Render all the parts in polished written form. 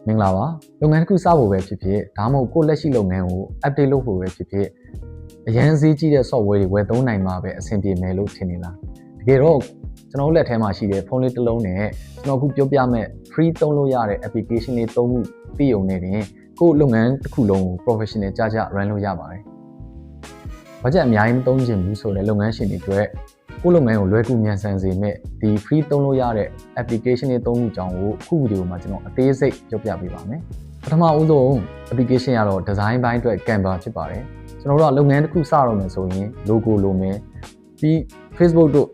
မင်္ဂလာပါလုပ်ငန်းတစ်ခုစဖို့ပဲဖြစ်ဖြစ်ဒါမှမဟုတ်ကိုယ့်လက်ရှိလုပ်ငန်းကို update လုပ်ဖို့ပဲဖြစ်ဖြစ်အရန်ဈေးကြီးတဲ့ software တွေဝယ်သုံးနိုင်မှာပဲအဆင်ပြေမယ်လို့ထင်နေလားတကယ်တော့ကျွန်တော်လက်ထဲမှာရှိတဲ့ဖုန်းလေးတစ်လုံးနဲ့ကျွန်တော်အခုပြောပြမဲ့ free သုံးလို့ရတဲ့ application လေးသုံးခုသိုံနဲ့တင်ကိုယ့်လုပ်ငန်းတစ်ခုလုံးကို professional ကြကြ run လုပ်ရပါတယ်ဘာကြောင့်အများကြီးမသုံးချင်ဘူးဆိုတဲ့လုပ်ငန်းရှင်တွေအတွက်ကိုယ့်လုပ်ငန်းကိုလွယ်ကူမြန်ဆန်စေမဲ့ဒီ free သုံးလို့ရတဲ့ application တွေသုံးခုအကြောင်းကိုအခုဗီဒီယိုမှာကျွန်တော်အသေးစိတ်ပြောပြပေးပါမယ်ပထမဦးဆုံး application ကတော့ design ဘိုင်းအတွက် Canva ဖြစ်ပါတယ်ကျွန်တော်တို့ကလုပ်ငန်းတစ်ခုစတော့မယ်ဆိုရင် logo လိုမယ်ပြီး Facebook တို့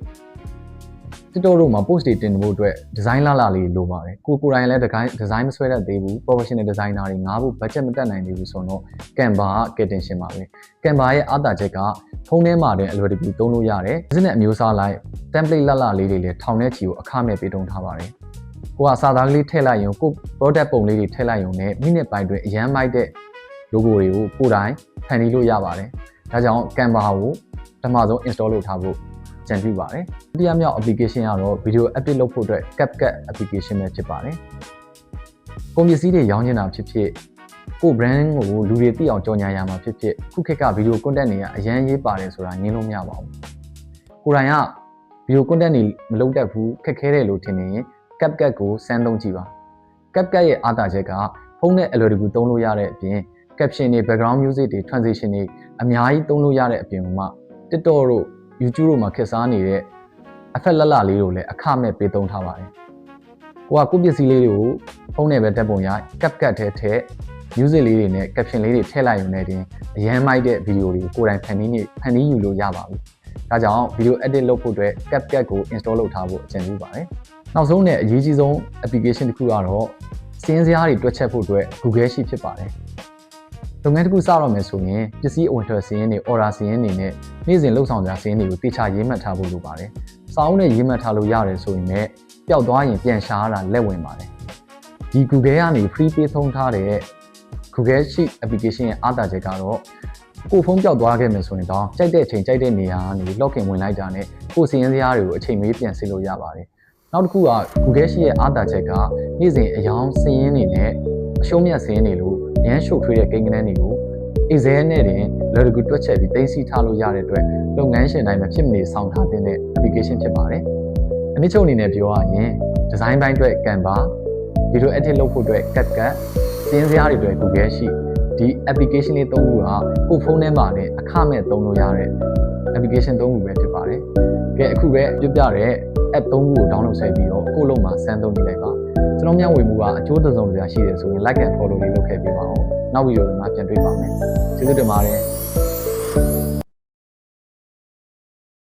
TikTok တို့မှာ post တွေတင်ဖို့အတွက် design လာလေးလိုပါတယ်ကိုယ်တိုင်လည်း design မဆွဲတတ်သေးဘူး professional designer တွေငါ့ဘူး budget မတက်နိုင်သေးဘူးဆိုတော့ Canva ကကယ်တင်ရှင်ပါပဲ Canva ရဲ့အားသာချက်ကဖုန်းထဲမှာတင်အလွယ်တကူသုံးလို့ရတယ်။ business အမျိုးအစားလိုက် template လာလေးတွေလည်းထောင်ထဲချီကိုအခမဲ့ပေးတုံးထားပါတယ်။ကိုကစာသားကလေးထည့်လိုက်ရင်ကို product ပုံလေးတွေထည့်လိုက်ရုံနဲ့မိနစ်ပိုင်းတွင်အရန်မိုက်တဲ့ logo တွေကိုကိုယ်တိုင်ဖန်တီးလို့ရပါတယ်။ဒါကြောင့် Canva ကိုပထမဆုံး install လုပ်ထားဖို့ကြံပြုပါတယ်။ဒုတိယမြောက် application ကတော့ video edit လုပ်ဖို့အတွက် CapCut application ပဲဖြစ်ပါတယ်။ကုန်ပစ္စည်းတွေရောင်းချင်တာဖြစ်ဖြစ်ကို brand ကိုလူတွေသိအောင်ကြော်ညာရမှာဖြစ်ဖြစ်ခုခေတ်က video content တွေကအရန်ရေးပါတယ်ဆိုတာငင်းလို့မရပါဘူးကိုယ်တိုင်က video content တွေမလုပ်တတ်ဘူးခက်ခဲတယ်လို့ထင်နေရင် CapCut ကိုစမ်းသုံးကြည့်ပါ CapCut ရဲ့အားသာချက်ကဖုန်းနဲ့အလွယ်တကူသုံးလို့ရတဲ့အပြင် caption တွေ background music တွေ transition တွေအများကြီးသုံးလို့ရတဲ့အပြင်မှာ TikTok တို့ YouTube တို့မှာခက်စားနေတဲ့ effect လာလေးတို့လည်းအခမဲ့ပေးသုံးထားပါတယ်ကိုပစ္စည်းလေးတွေကိုဖုန်းနဲ့ပဲတက်ပုံရ CapCut ထဲထည့် music လေးတွေနဲ့ caption လေးတွေထည့်လိုက်ရုံနဲ့တင်အရန်မိုက်တဲ့ video တွေကိုကိုယ်တိုင်ဖန်တီးယူလို့ရပါပြီဒါကြောင့် video edit လုပ်ဖို့အတွက် CapCut ကို install လုပ်ထားဖို့အကြံပြုပါတယ်နောက်ဆုံးနဲ့အရေးကြီးဆုံး application တစ်ခုကတော့စီးရင်စရာတွေတွက်ချက်ဖို့အတွက် Google Sheet ဖြစ်ပါတယ်လုပ်ငန်းတစ်ခုစတော့မယ်ဆိုရင်ပစ္စည်းအဝင်ထွက်စီးရင်တွေ order စီးရင်တွေနဲ့နေ့စဉ်လှုပ်ဆောင်ကြစီးရင်တွေကိုတေချာရေးမှတ်ထားဖို့လိုပါတယ်စာအုပ်နဲ့ရေးမှတ်ထားလို့ရတယ်ဆိုရင်လည်းပျောက်သွားရင်ပြန်ရှာရတာလက်ဝင်ပါတယ်ဒီ Google ကနေ free ပေးသုံးထားတဲ့ Google Sheet application ရဲ့အားသာချက်ကတော့ကိုဖုန်းပျောက်သွားခဲ့မယ်ဆိုရင်တော့ကြိုက်တဲ့အချိန်ကြိုက်တဲ့နေရာကနေ login ဝင်လိုက်တာနဲ့ကိုစီးရင်စရာတွေကိုအချိန်မီပြန်စစ်လို့ရပါတယ်နောက်တစ်ခုက Google Sheet ရဲ့အားသာချက်ကနေ့စဉ်အယောင်စီးရင်တွေနဲ့အရှုံးမြတ်စီးရင်တွေလို့ရမ်းရှုပ်ထွေးတဲ့ကိန်းဂဏန်းတွေကို Excel နဲ့တင်လွယ်တကူတွက်ချက်ပြီးသိသိထားလို့ရတဲ့အတွက်လုပ်ငန်းရှင်တိုင်းမှာဖြစ်မနေဆောင်ထားတဲ့ application ဖြစ်ပါတယ်။အနည်းချုပ်အနေနဲ့ပြောရရင် design ဘိုင်းအတွက် Canva, video edit လုပ်ဖို့အတွက် CapCut, စီးရင်စရာတွေအတွက် Google Sheet ဒီ application လေးသုံးခုကကိုယ်ဖုန်းထဲမှာလည်းအခမဲ့သုံးလို့ရတဲ့ application သုံးခုပဲဖြစ်ပါတယ်။ကဲအခုပဲပြောပြတဲ့ app သုံးခုကို download ဆွဲပြီးတော့ကိုယ့်လုံးမှာစမ်းသုံးနေလိုက်ပါကျွန်တော်မျှဝေမှုကအကျိုးတစ်စုံတစ်ရာရှိတယ်ဆိုရင် like and follow လေးလုပ်ခဲ့ပေးပါဦးနောက်ဗီဒီယိုတွေမှာပြန်တွေ့ပါမယ်ကျေးဇူးတင်ပါတယ်